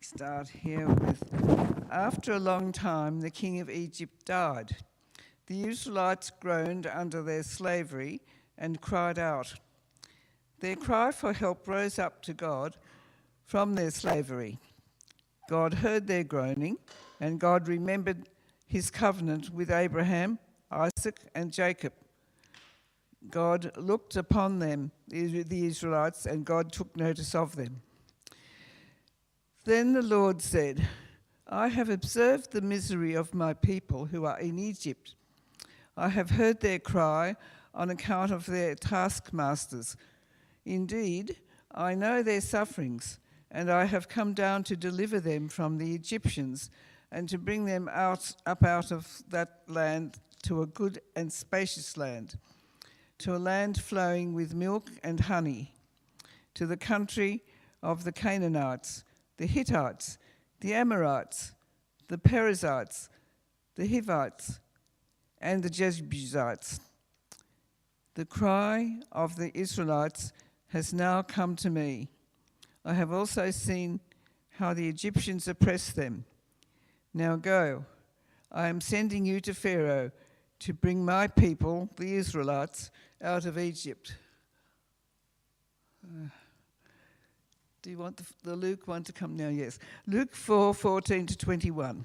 start here with, after a long time, the king of Egypt died. The Israelites groaned under their slavery and cried out. Their cry for help rose up to God from their slavery. God heard their groaning, and God remembered his covenant with Abraham, Isaac, and Jacob. God looked upon them, the Israelites, and God took notice of them. Then the Lord said, I have observed the misery of my people who are in Egypt. I have heard their cry on account of their taskmasters. Indeed, I know their sufferings, and I have come down to deliver them from the Egyptians and to bring them up out of that land to a good and spacious land, to a land flowing with milk and honey, to the country of the Canaanites, the Hittites, the Amorites, the Perizzites, the Hivites, and the Jebusites. The cry of the Israelites has now come to me. I have also seen how the Egyptians oppress them. Now go, I am sending you to Pharaoh to bring my people, the Israelites, out of Egypt. Do you want the Luke one to come now? Yes. Luke 4:14-21.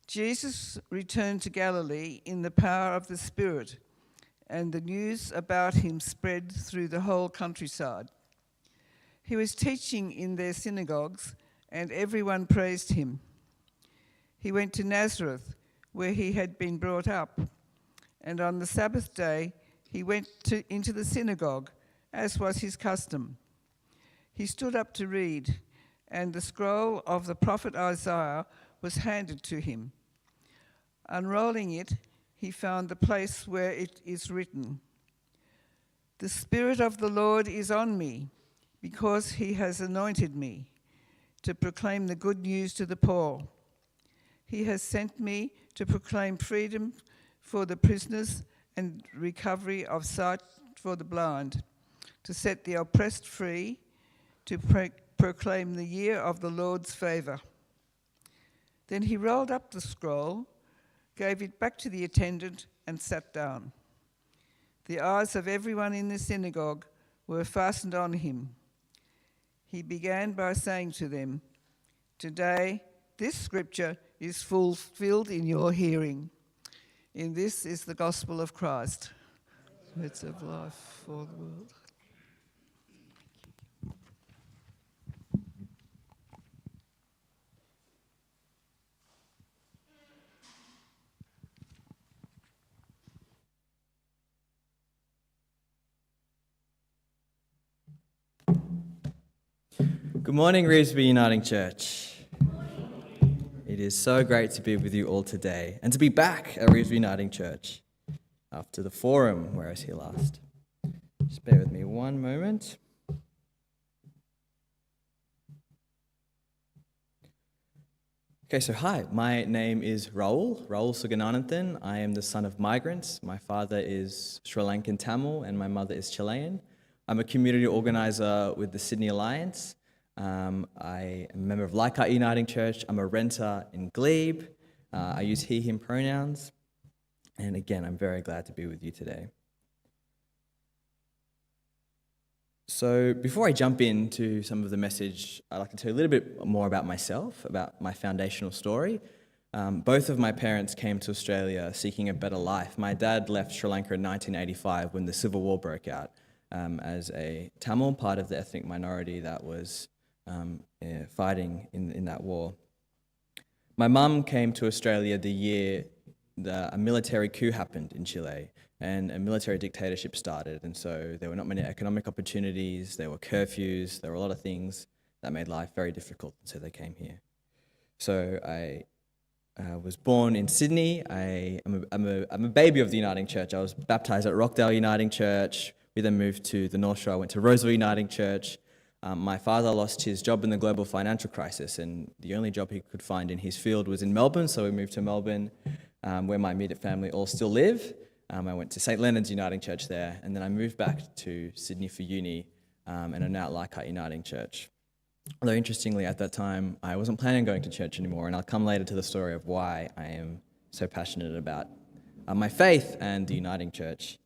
Jesus returned to Galilee in the power of the Spirit, and the news about him spread through the whole countryside. He was teaching in their synagogues, and everyone praised him. He went to Nazareth, where he had been brought up, and on the Sabbath day he went into the synagogue, as was his custom. He stood up to read, and the scroll of the prophet Isaiah was handed to him. Unrolling it, he found the place where it is written, The Spirit of the Lord is on me, because he has anointed me to proclaim the good news to the poor. He has sent me to proclaim freedom for the prisoners and recovery of sight for the blind, to set the oppressed free, to proclaim the year of the Lord's favour. Then he rolled up the scroll, gave it back to the attendant, and sat down. The eyes of everyone in the synagogue were fastened on him. He began by saying to them, Today this scripture is fulfilled in your hearing. In this is the gospel of Christ. Words of life for the world. Good morning, Reevesby Uniting Church. It is so great to be with you all today and to be back at Reevesby Uniting Church after the forum where I was here last. Just bear with me one moment. Okay, so hi, my name is Raul Suganananthan. I am the son of migrants. My father is Sri Lankan Tamil and my mother is Chilean. I'm a community organizer with the Sydney Alliance. I am a member of Leichhardt Uniting Church. I'm a renter in Glebe. I use he, him pronouns. And again, I'm very glad to be with you today. So before I jump into some of the message, I'd like to tell you a little bit more about myself, about my foundational story. Both of my parents came to Australia seeking a better life. My dad left Sri Lanka in 1985 when the Civil War broke out as a Tamil, part of the ethnic minority that was fighting in that war. My mum came to Australia the year a military coup happened in Chile and a military dictatorship started, and so there were not many economic opportunities, there were curfews, there were a lot of things that made life very difficult, so they came here. So I was born in Sydney. I'm a baby of the Uniting Church. I was baptised at Rockdale Uniting Church. We then moved to the North Shore. I went to Roseville Uniting Church. My father lost his job in the global financial crisis, and the only job he could find in his field was in Melbourne, so we moved to Melbourne, where my immediate family all still live. I went to St Leonard's Uniting Church there, and then I moved back to Sydney for uni, and I'm now at Leichhardt Uniting Church. Although interestingly, at that time, I wasn't planning on going to church anymore, and I'll come later to the story of why I am so passionate about my faith and the Uniting Church.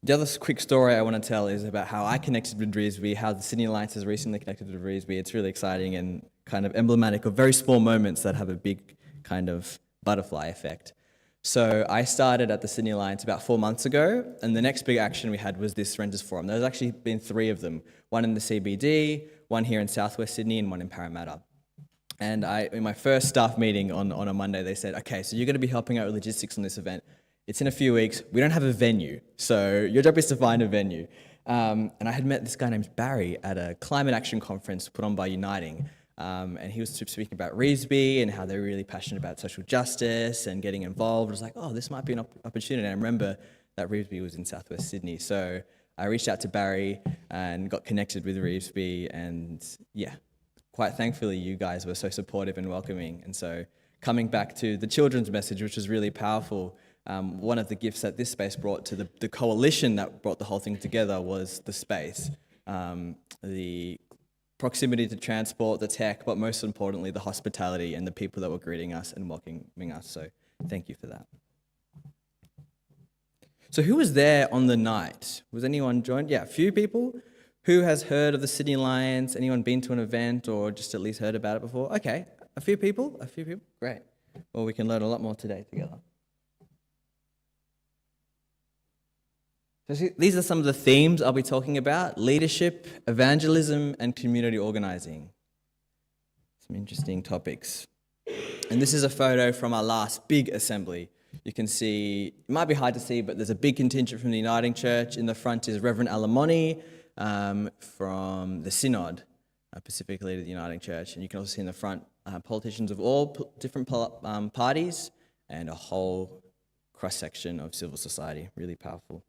The other quick story I want to tell is about how I connected with Revesby, how the Sydney Alliance has recently connected with Revesby. It's really exciting and kind of emblematic of very small moments that have a big kind of butterfly effect. So I started at the Sydney Alliance about 4 months ago, and the next big action we had was this Renters Forum. There's actually been 3 of them, one in the CBD, one here in Southwest Sydney, and one in Parramatta. And in my first staff meeting on a Monday, they said, okay, so you're going to be helping out with logistics on this event. It's in a few weeks. We don't have a venue, so your job is to find a venue. And I had met this guy named Barry at a climate action conference put on by Uniting. And he was speaking about Revesby and how they're really passionate about social justice and getting involved. I was like, oh, this might be an opportunity. And I remember that Revesby was in Southwest Sydney. So I reached out to Barry and got connected with Revesby. And yeah, quite thankfully, you guys were so supportive and welcoming. And so coming back to the children's message, which was really powerful, one of the gifts that this space brought to the coalition that brought the whole thing together was the space, the proximity to transport, the tech, but most importantly, the hospitality and the people that were greeting us and welcoming us. So thank you for that. So who was there on the night? Was anyone joined? Yeah, a few people. Who has heard of the Sydney Alliance? Anyone been to an event or just at least heard about it before? Okay, a few people. Great. Well, we can learn a lot more today together. So these are some of the themes I'll be talking about: leadership, evangelism, and community organizing. Some interesting topics. And this is a photo from our last big assembly. You can see, it might be hard to see, but there's a big contingent from the Uniting Church. In the front is Reverend Alamoni from the Synod, specifically to the Uniting Church. And you can also see in the front politicians of all different parties and a whole cross-section of civil society. Really powerful.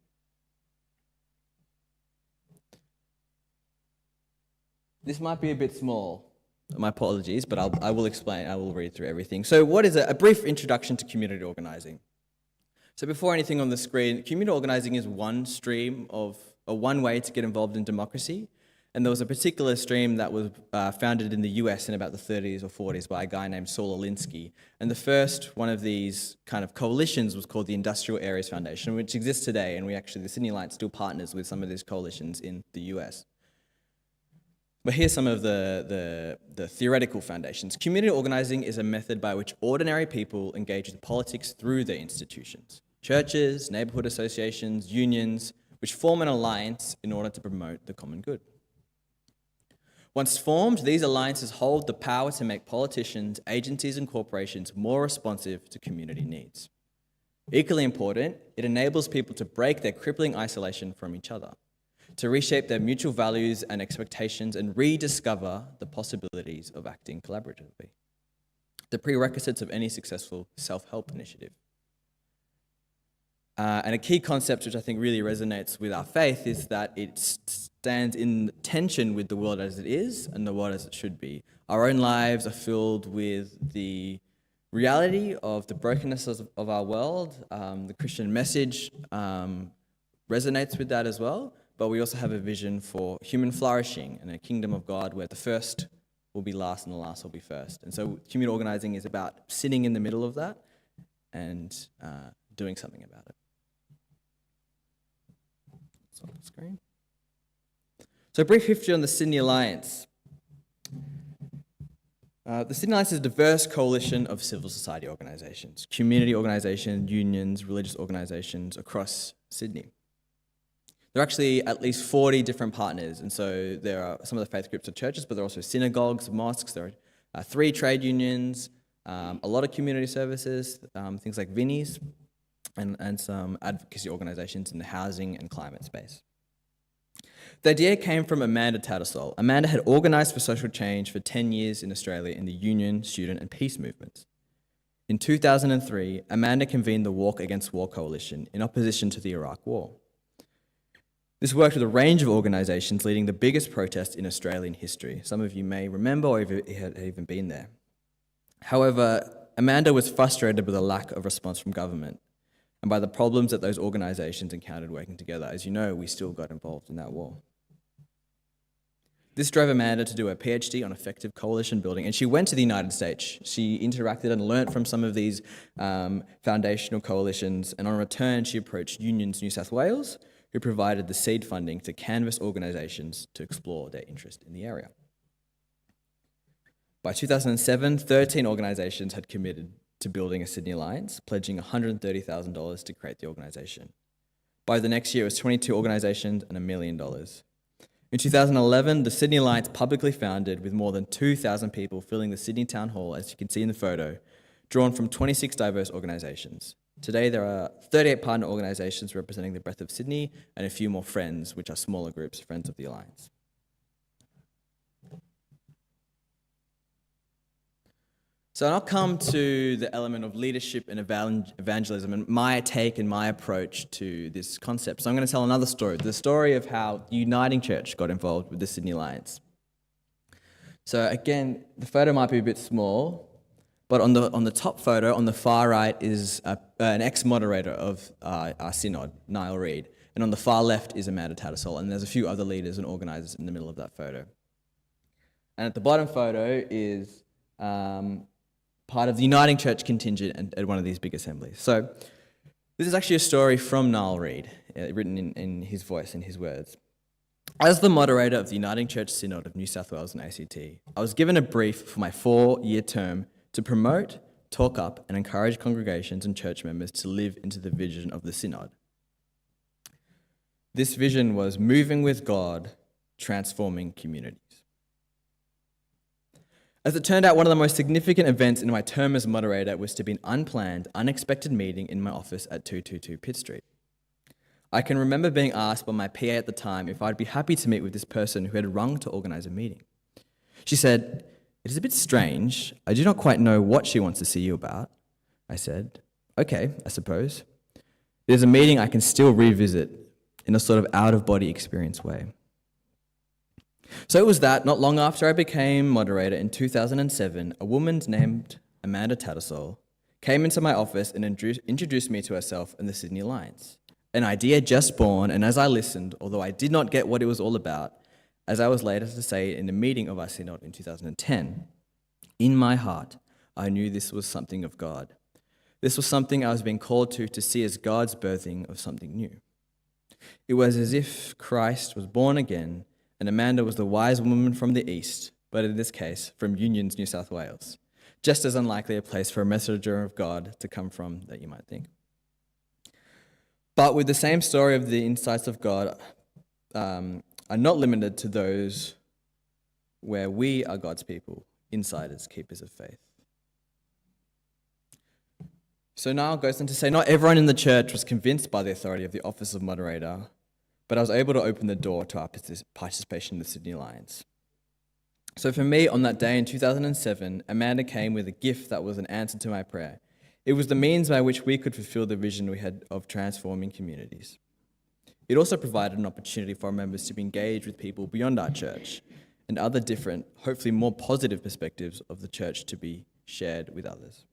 This might be a bit small, my apologies, but I will explain, I will read through everything. So what is a brief introduction to community organising? So before anything on the screen, community organising is one stream of, or one way to get involved in democracy. And there was a particular stream that was founded in the US in about the 30s or 40s by a guy named Saul Alinsky. And the first one of these kind of coalitions was called the Industrial Areas Foundation, which exists today. And the Sydney Alliance still partners with some of these coalitions in the US. But here's some of the theoretical foundations. Community organising is a method by which ordinary people engage with politics through their institutions. Churches, neighbourhood associations, unions, which form an alliance in order to promote the common good. Once formed, these alliances hold the power to make politicians, agencies and corporations more responsive to community needs. Equally important, it enables people to break their crippling isolation from each other, to reshape their mutual values and expectations and rediscover the possibilities of acting collaboratively. The prerequisites of any successful self-help initiative. And a key concept which I think really resonates with our faith is that it stands in tension with the world as it is and the world as it should be. Our own lives are filled with the reality of the brokenness of our world. The Christian message resonates with that as well. But we also have a vision for human flourishing and a kingdom of God where the first will be last and the last will be first. And so community organising is about sitting in the middle of that and doing something about it. It's on the screen. So a brief history on the Sydney Alliance. The Sydney Alliance is a diverse coalition of civil society organisations, community organisations, unions, religious organisations across Sydney. There are actually at least 40 different partners, and so there are some of the faith groups are churches, but there are also synagogues, mosques, there are 3 trade unions, a lot of community services, things like Vinnie's, and some advocacy organisations in the housing and climate space. The idea came from Amanda Tattersall. Amanda had organised for social change for 10 years in Australia in the union, student and peace movements. In 2003, Amanda convened the Walk Against War Coalition in opposition to the Iraq War. This worked with a range of organisations leading the biggest protest in Australian history. Some of you may remember or have even been there. However, Amanda was frustrated with a lack of response from government and by the problems that those organisations encountered working together. As you know, we still got involved in that war. This drove Amanda to do a PhD on effective coalition building, and she went to the United States. She interacted and learnt from some of these foundational coalitions, and on return, she approached Unions New South Wales, who provided the seed funding to canvass organisations to explore their interest in the area. By 2007, 13 organisations had committed to building a Sydney Alliance, pledging $130,000 to create the organisation. By the next year, it was 22 organisations and $1 million. In 2011, the Sydney Alliance publicly founded with more than 2,000 people filling the Sydney Town Hall, as you can see in the photo, drawn from 26 diverse organisations. Today, there are 38 partner organisations representing the breadth of Sydney and a few more friends, which are smaller groups, Friends of the Alliance. So I'll come to the element of leadership and evangelism and my take and my approach to this concept. So I'm going to tell another story, the story of how Uniting Church got involved with the Sydney Alliance. So again, the photo might be a bit small, but on the top photo, on the far right, is an ex-moderator of our synod, Niall Reid. And on the far left is Amanda Tattersall, and there's a few other leaders and organisers in the middle of that photo. And at the bottom photo is part of the Uniting Church contingent at one of these big assemblies. So this is actually a story from Niall Reid, written in his voice and his words. As the moderator of the Uniting Church Synod of New South Wales and ACT, I was given a brief for my 4-year term to promote, talk up, and encourage congregations and church members to live into the vision of the Synod. This vision was moving with God, transforming communities. As it turned out, one of the most significant events in my term as moderator was to be an unplanned, unexpected meeting in my office at 222 Pitt Street. I can remember being asked by my PA at the time if I'd be happy to meet with this person who had rung to organise a meeting. She said, "It is a bit strange. I do not quite know what she wants to see you about." I said, "Okay, I suppose. It is a meeting I can still revisit in a sort of out-of-body experience way." So it was that, not long after I became moderator in 2007, a woman named Amanda Tattersall came into my office and introduced me to herself and the Sydney Alliance. An idea just born, and as I listened, although I did not get what it was all about, as I was later to say in a meeting of our synod in 2010, in my heart, I knew this was something of God. This was something I was being called to see as God's birthing of something new. It was as if Christ was born again, and Amanda was the wise woman from the east, but in this case, from Unions, New South Wales. Just as unlikely a place for a messenger of God to come from that you might think. But with the same story of the insights of God are not limited to those where we are God's people, insiders, keepers of faith. So Niall goes on to say, not everyone in the church was convinced by the authority of the office of moderator, but I was able to open the door to our participation in the Sydney Alliance. So for me, on that day in 2007, Amanda came with a gift that was an answer to my prayer. It was the means by which we could fulfill the vision we had of transforming communities. It also provided an opportunity for our members to be engaged with people beyond our church and other different, hopefully more positive perspectives of the church to be shared with others.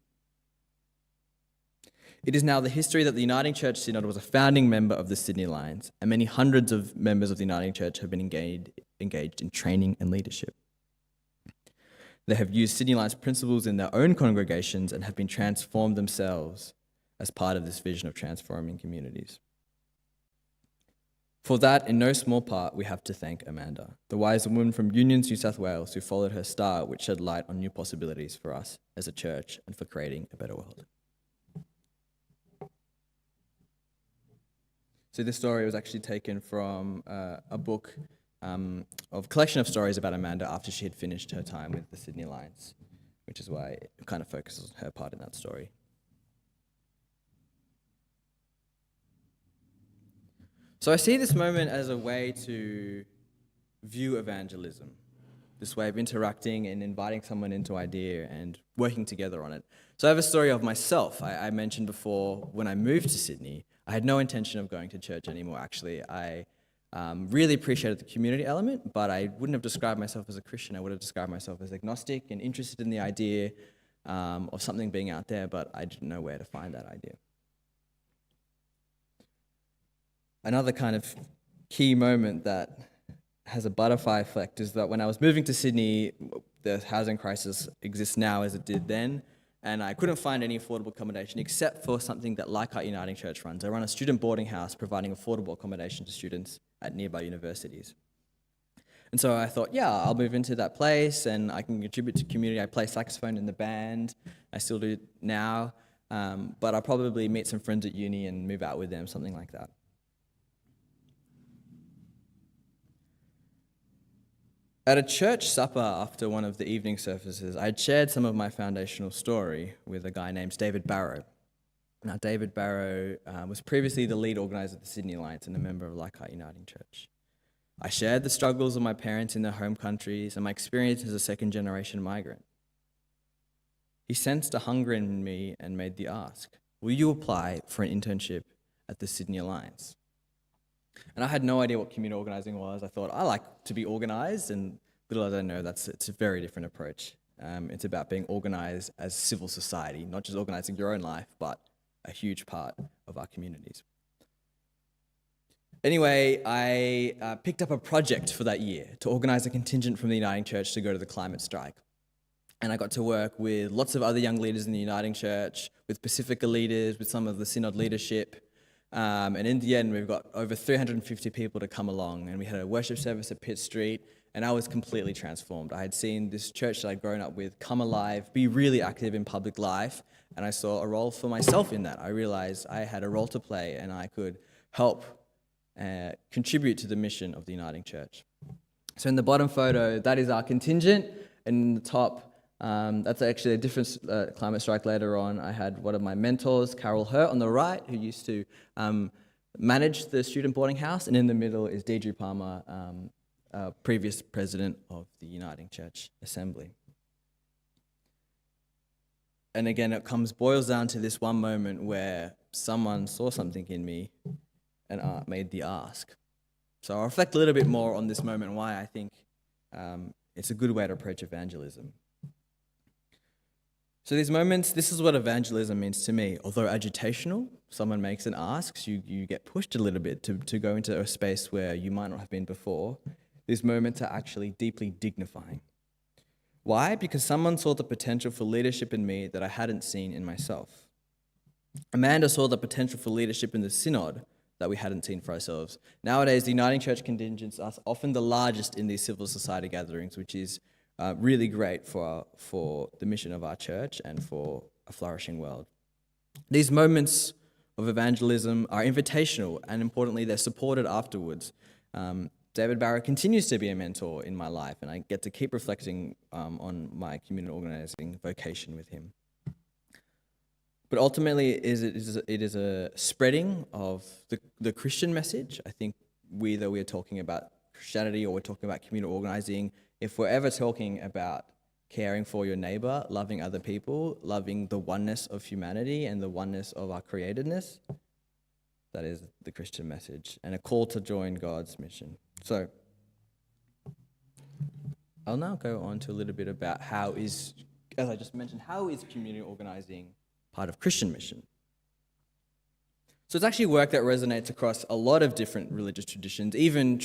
It is now the history that the Uniting Church Synod was a founding member of the Sydney Alliance, and many hundreds of members of the Uniting Church have been engaged in training and leadership. They have used Sydney Alliance principles in their own congregations and have been transformed themselves as part of this vision of transforming communities. For that, in no small part, we have to thank Amanda, the wise woman from Unions, New South Wales, who followed her star, which shed light on new possibilities for us as a church and for creating a better world. So this story was actually taken from a book of collection of stories about Amanda after she had finished her time with the Sydney Alliance, which is why it kind of focuses on her part in that story. So I see this moment as a way to view evangelism, this way of interacting and inviting someone into idea and working together on it. So I have a story of myself. I mentioned before, when I moved to Sydney, I had no intention of going to church anymore, actually. I really appreciated the community element, but I wouldn't have described myself as a Christian. I would have described myself as agnostic and interested in the idea of something being out there, but I didn't know where to find that idea. Another kind of key moment that has a butterfly effect is that when I was moving to Sydney, the housing crisis exists now as it did then, and I couldn't find any affordable accommodation except for something that Leichhardt Uniting Church runs. They run a student boarding house providing affordable accommodation to students at nearby universities. And so I thought, yeah, I'll move into that place and I can contribute to community. I play saxophone in the band. I still do now. But I'll probably meet some friends at uni and move out with them, something like that. At a church supper after one of the evening services, I had shared some of my foundational story with a guy named David Barrow. Now, David Barrow was previously the lead organizer of the Sydney Alliance and a member of Leichhardt Uniting Church. I shared the struggles of my parents in their home countries and my experience as a second-generation migrant. He sensed a hunger in me and made the ask, will you apply for an internship at the Sydney Alliance? And I had no idea what community organising was. I thought, I like to be organised, and little did I know it's a very different approach. It's about being organised as civil society, not just organising your own life, but a huge part of our communities. Anyway, I picked up a project for that year to organise a contingent from the Uniting Church to go to the climate strike. And I got to work with lots of other young leaders in the Uniting Church, with Pacifica leaders, with some of the Synod leadership. And in the end, we've got over 350 people to come along. And we had a worship service at Pitt Street, and I was completely transformed. I had seen this church that I'd grown up with come alive, be really active in public life, and I saw a role for myself in that. I realised I had a role to play, and I could help contribute to the mission of the Uniting Church. So in the bottom photo, that is our contingent, and in the top, that's actually a different climate strike later on. I had one of my mentors, Carol Hurt, on the right, who used to manage the student boarding house, and in the middle is Deidre Palmer, previous president of the Uniting Church Assembly. And again, it boils down to this one moment where someone saw something in me and made the ask. So I'll reflect a little bit more on this moment and why I think it's a good way to approach evangelism. So these moments, this is what evangelism means to me. Although agitational, someone makes an ask, you get pushed a little bit to go into a space where you might not have been before. These moments are actually deeply dignifying. Why? Because someone saw the potential for leadership in me that I hadn't seen in myself. Amanda saw the potential for leadership in the Synod that we hadn't seen for ourselves. Nowadays, the Uniting Church contingents are often the largest in these civil society gatherings, which is really great for the mission of our church and for a flourishing world. These moments of evangelism are invitational, and importantly, they're supported afterwards. David Barrow continues to be a mentor in my life, and I get to keep reflecting on my community organising vocation with him. But ultimately, it is a spreading of the Christian message. I think whether we're talking about Christianity or we're talking about community organising, if we're ever talking about caring for your neighbour, loving other people, loving the oneness of humanity and the oneness of our createdness, that is the Christian message, and a call to join God's mission. So I'll now go on to a little bit about as I just mentioned, how is community organising part of Christian mission? So it's actually work that resonates across a lot of different religious traditions, even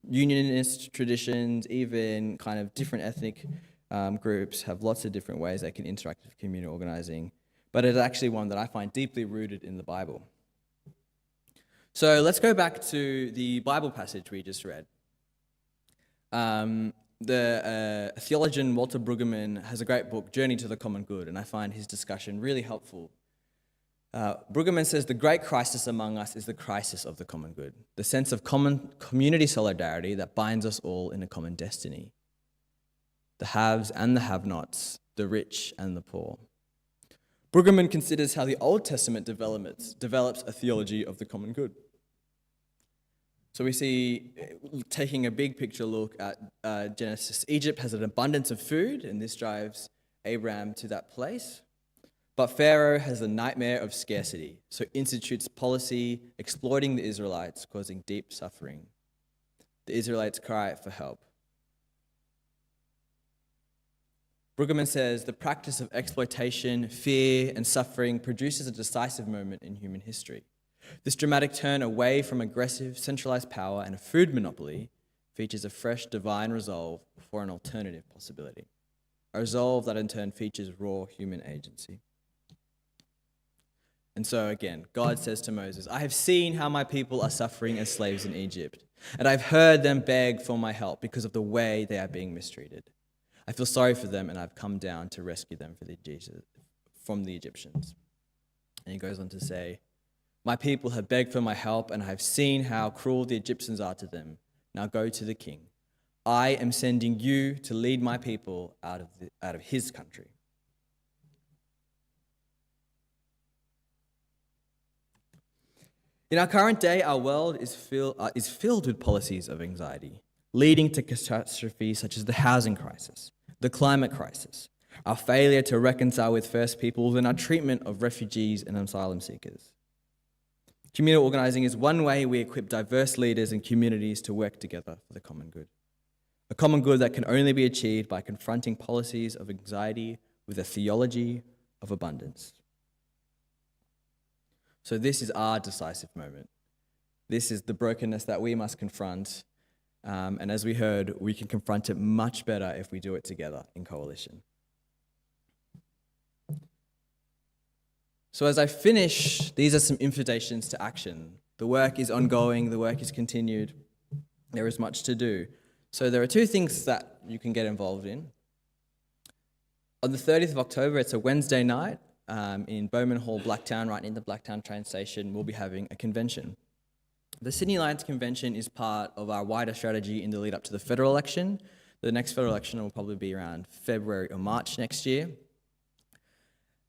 unionist traditions, even kind of different ethnic groups have lots of different ways they can interact with community organising, but it's actually one that I find deeply rooted in the Bible. So let's go back to the Bible passage we just read. The theologian Walter Brueggemann has a great book, Journey to the Common Good, and I find his discussion really helpful. Brueggemann says the great crisis among us is the crisis of the common good, the sense of common community solidarity that binds us all in a common destiny. The haves and the have-nots, the rich and the poor. Brueggemann considers how the Old Testament develops a theology of the common good. So we see, taking a big picture look at Genesis, Egypt has an abundance of food, and this drives Abraham to that place. But Pharaoh has a nightmare of scarcity, so institutes policy exploiting the Israelites, causing deep suffering. The Israelites cry for help. Brueggemann says the practice of exploitation, fear, and suffering produces a decisive moment in human history. This dramatic turn away from aggressive, centralized power and a food monopoly features a fresh divine resolve for an alternative possibility, a resolve that in turn features raw human agency. And so again, God says to Moses, I have seen how my people are suffering as slaves in Egypt, and I've heard them beg for my help because of the way they are being mistreated. I feel sorry for them, and I've come down to rescue them from the Egyptians. And he goes on to say, my people have begged for my help, and I have seen how cruel the Egyptians are to them. Now go to the king. I am sending you to lead my people out of his country. In our current day, our world is filled with policies of anxiety, leading to catastrophes such as the housing crisis, the climate crisis, our failure to reconcile with First Peoples, and our treatment of refugees and asylum seekers. Communal organising is one way we equip diverse leaders and communities to work together for the common good. A common good that can only be achieved by confronting policies of anxiety with a theology of abundance. So this is our decisive moment. This is the brokenness that we must confront. And as we heard, we can confront it much better if we do it together in coalition. So as I finish, these are some invitations to action. The work is ongoing, the work is continued. There is much to do. So there are two things that you can get involved in. On the 30th of October, it's a Wednesday night, in Bowman Hall, Blacktown, right in the Blacktown train station, we'll be having a convention. The Sydney Alliance Convention is part of our wider strategy in the lead up to the federal election. The next federal election will probably be around February or March next year.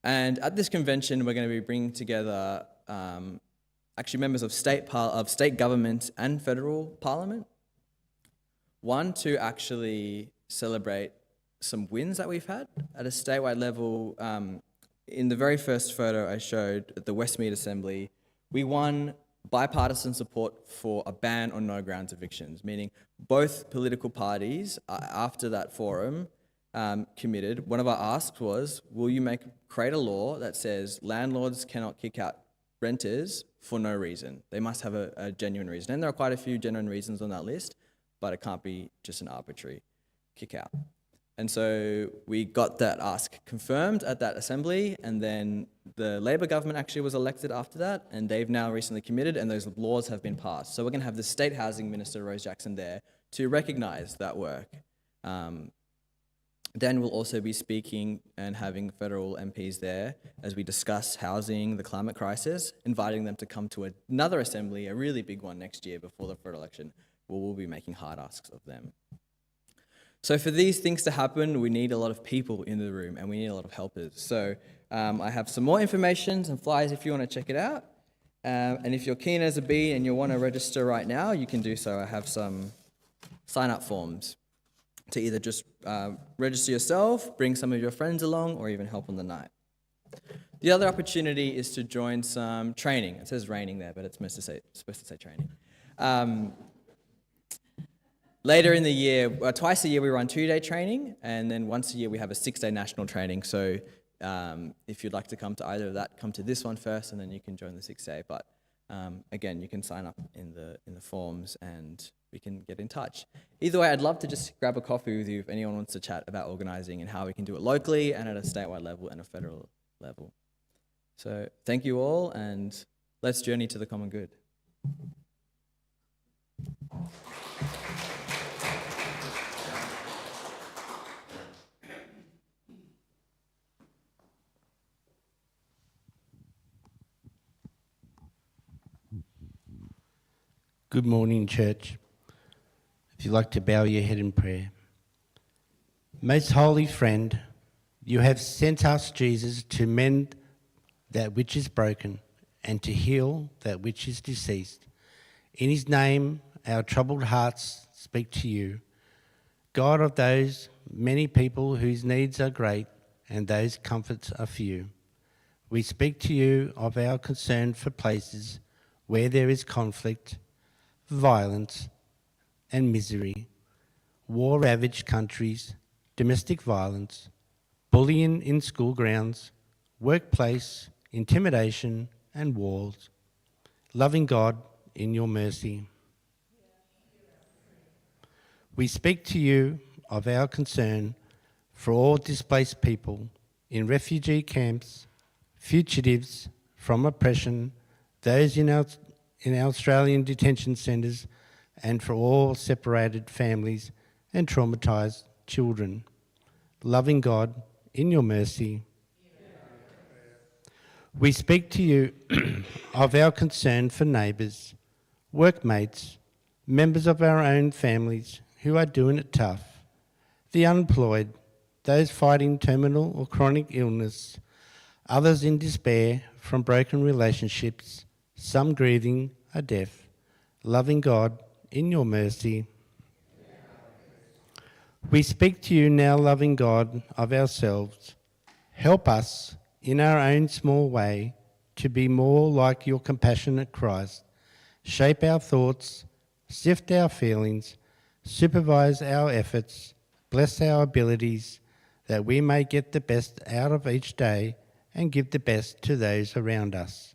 And at this convention, we're going to be bringing together actually members of state government and federal parliament. One, to actually celebrate some wins that we've had at a statewide level. In the very first photo I showed at the Westmead Assembly, we won bipartisan support for a ban on no grounds evictions, meaning both political parties, after that forum, committed. One of our asks was, will you create a law that says landlords cannot kick out renters for no reason? They must have a genuine reason. And there are quite a few genuine reasons on that list, but it can't be just an arbitrary kick out. And so we got that ask confirmed at that assembly, and then the Labor government actually was elected after that, and they've now recently committed, and those laws have been passed. So we're going to have the State Housing Minister, Rose Jackson, there to recognise that work. Then we'll also be speaking and having federal MPs there as we discuss housing, the climate crisis, inviting them to come to another assembly, a really big one next year before the federal election, where we'll be making hard asks of them. So for these things to happen, we need a lot of people in the room, and we need a lot of helpers. So I have some more information, some flyers if you want to check it out. And if you're keen as a bee and you want to register right now, you can do so. I have some sign-up forms to either just register yourself, bring some of your friends along, or even help on the night. The other opportunity is to join some training. It says raining there, but it's supposed to say training. Later in the year, twice a year we run 2-day training, and then once a year we have a 6-day national training. So if you'd like to come to either of that, come to this one first, and then you can join the 6-day. But again, you can sign up in the forms, and we can get in touch. Either way, I'd love to just grab a coffee with you if anyone wants to chat about organising and how we can do it locally and at a statewide level and a federal level. So thank you all, and let's journey to the common good. Good morning, church. If you'd like to bow your head in prayer. Most holy friend, you have sent us, Jesus, to mend that which is broken and to heal that which is deceased. In his name, our troubled hearts speak to you. God of those many people whose needs are great and those comforts are few, we speak to you of our concern for places where there is conflict, violence and misery, war-ravaged countries, domestic violence, bullying in school grounds, workplace, intimidation and wars. Loving God, in your mercy. We speak to you of our concern for all displaced people in refugee camps, fugitives from oppression, those in our Australian detention centres, and for all separated families and traumatised children. Loving God, in your mercy, we speak to you of our concern for neighbours, workmates, members of our own families who are doing it tough, the unemployed, those fighting terminal or chronic illness, others in despair from broken relationships, some grieving a death. Loving God, in your mercy, we speak to you now, loving God, of ourselves. Help us, in our own small way, to be more like your compassionate Christ. Shape our thoughts, sift our feelings, supervise our efforts, bless our abilities, that we may get the best out of each day and give the best to those around us.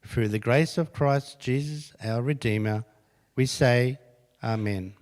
Through the grace of Christ Jesus, our Redeemer, we say, Amen.